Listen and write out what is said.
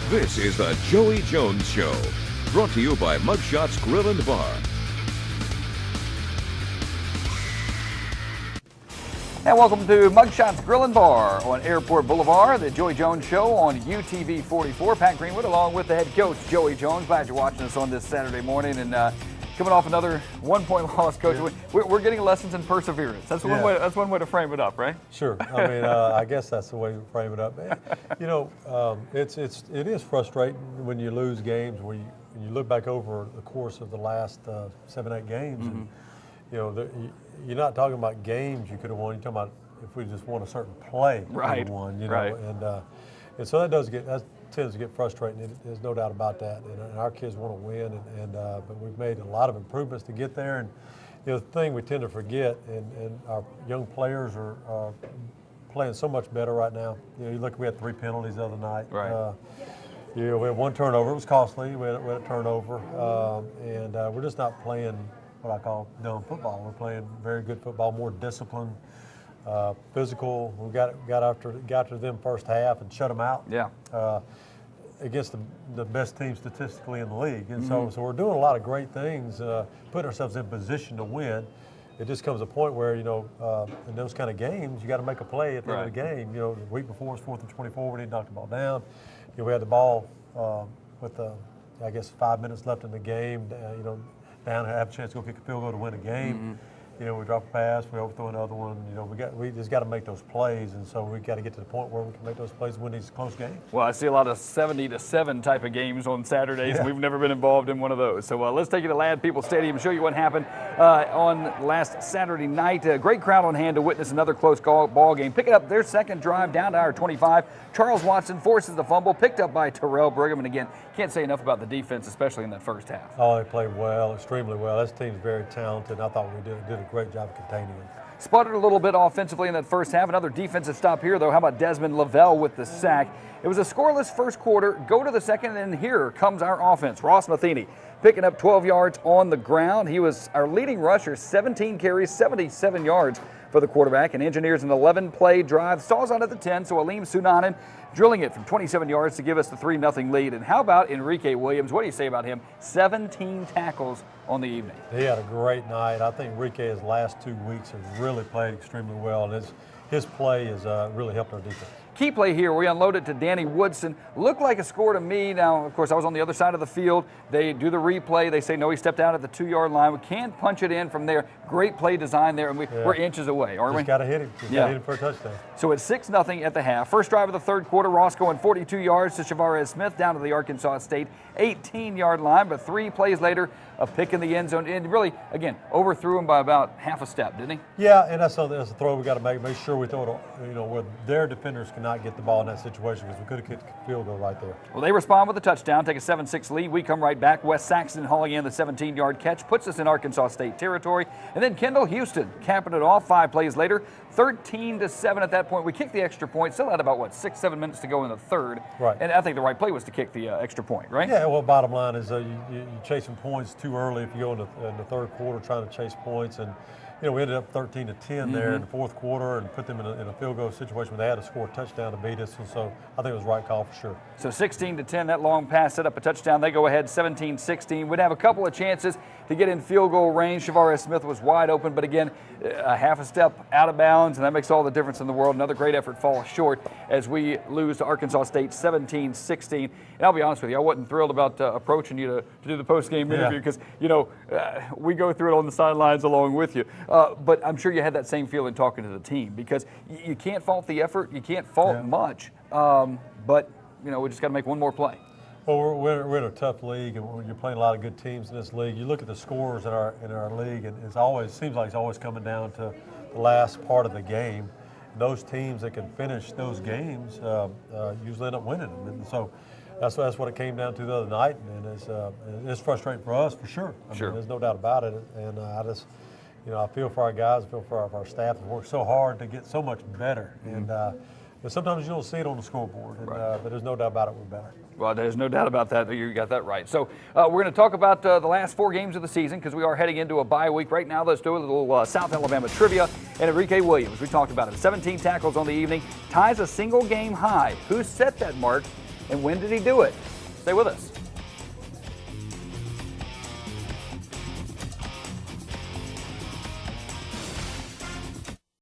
This is the Joey Jones Show, brought to you by Mugshots Grill and Bar. And welcome to Mugshots Grill and Bar on Airport Boulevard, the Joey Jones Show on UTV 44. Pat Greenwood along with the head coach, Joey Jones. Glad you're watching us on this Saturday morning. And coming off another 1-point loss, Coach. Yeah. We're getting lessons in perseverance. That's one way. That's one way to frame it up, right? Sure. I mean, I guess that's the way to frame it up. You know, it is frustrating when you lose games. When you look back over the course of the last 7-8 games, and you know, you're not talking about games you could have won. You're talking about if we just won a certain play, right? We won, you know, right. And so that tends to get frustrating. There's no doubt about that. And our kids want to win, but we've made a lot of improvements to get there. And you know, the thing we tend to forget, and our young players are playing so much better right now. You know, you look, we had 3 penalties the other night. Right. You know, we had 1 turnover. It was costly. We had a turnover, and we're just not playing what I call dumb football. We're playing very good football, more disciplined. Physical. We got after them first half and shut them out. Yeah. Against the best team statistically in the league, and so we're doing a lot of great things, putting ourselves in position to win. It just comes a point where, you know, in those kind of games, you got to make a play at the end of the game. You know, the week before was 4th and 24. We didn't knock the ball down. You know, we had the ball with I guess 5 minutes left in the game. You know, down and have a chance to go kick a field goal to win a game. You know, we drop a pass, we overthrow another one. You know, we just got to make those plays, and so we got to get to the point where we can make those plays and win these close games. Well, I see a lot of 70-7 type of games on Saturdays, and we've never been involved in one of those. So let's take you to Ladd People Stadium and show you what happened on last Saturday night. A great crowd on hand to witness another close ball game. Picking up their second drive down to our 25. Charles Watson forces the fumble, picked up by Terrell Brigham, and again, can't say enough about the defense, especially in that first half. Oh, they played well, extremely well. This team's very talented. I thought we did a great job of containing them. Sputtered a little bit offensively in that first half. Another defensive stop here, though. How about Desmond Lavelle with the sack? It was a scoreless first quarter. Go to the second, and here comes our offense. Ross Matheny picking up 12 yards on the ground. He was our leading rusher, 17 carries, 77 yards for the quarterback, and engineers an 11-play drive. Stalls out at the 10, so Aleem Sunanen drilling it from 27 yards to give us the 3-0 lead. And how about Enrique Williams? What do you say about him? 17 tackles on the evening. He had a great night. I think Enrique, his last 2 weeks, has really played extremely well, and his play has really helped our defense. Key play here, we unloaded to Danny Woodson. Looked like a score to me. Now, of course, I was on the other side of the field. They do the replay. They say, no, he stepped out at the 2-yard line. We can't punch it in from there. Great play design there, and we're inches away, aren't we? Just got to hit him. Just got to hit him for a touchdown. So it's 6-0 at the half. First drive of the third quarter, Ross going 42 yards to Shavarez Smith down to the Arkansas State 18-yard line, but 3 plays later, a pick in the end zone, and really, again, overthrew him by about half a step, didn't he? Yeah, and that's a throw we got to make sure we throw it, you know, where their defenders cannot get the ball in that situation, because we could have kicked a field goal right there. Well, they respond with a touchdown, take a 7-6 lead. We come right back. Wes Saxton hauling in the 17-yard catch, puts us in Arkansas State territory, and then Kendall Houston capping it off 5 plays later, 13-7 at that point. We kicked the extra point, still had about, 6-7 minutes to go in the third. Right. And I think the right play was to kick the extra point, right? Yeah, well, bottom line is you're chasing points too early if you go in the third quarter trying to chase points. And, you know, we ended up 13-10 there in the fourth quarter and put them in a field goal situation where they had to score a touchdown to beat us. And so I think it was the right call for sure. So 16-10, that long pass set up a touchdown. They go ahead 17-16. We'd have a couple of chances to get in field goal range. Shavarez Smith was wide open, but again, a half a step out of bounds, and that makes all the difference in the world. Another great effort falls short as we lose to Arkansas State 17-16. And I'll be honest with you, I wasn't thrilled about approaching you to do the post-game interview because, you know, we go through it on the sidelines along with you. But I'm sure you had that same feeling talking to the team, because you can't fault the effort, you can't fault much, but, you know, we just got to make one more play. Well, we're in a tough league, and you're playing a lot of good teams in this league. You look at the scores in our league, and seems like it's always coming down to the last part of the game. And those teams that can finish those games usually end up winning them. And so that's what it came down to the other night, and it's frustrating for us for sure. I mean, there's no doubt about it. And I just, you know, I feel for our guys, I feel for our staff that worked so hard to get so much better. And sometimes you don't see it on the scoreboard, but there's no doubt about it, we're better. Well, there's no doubt about that. You got that right. So we're going to talk about the last 4 games of the season, because we are heading into a bye week. Right now, let's do a little South Alabama trivia. And Enrique Williams, we talked about it, 17 tackles on the evening, ties a single game high. Who set that mark and when did he do it? Stay with us.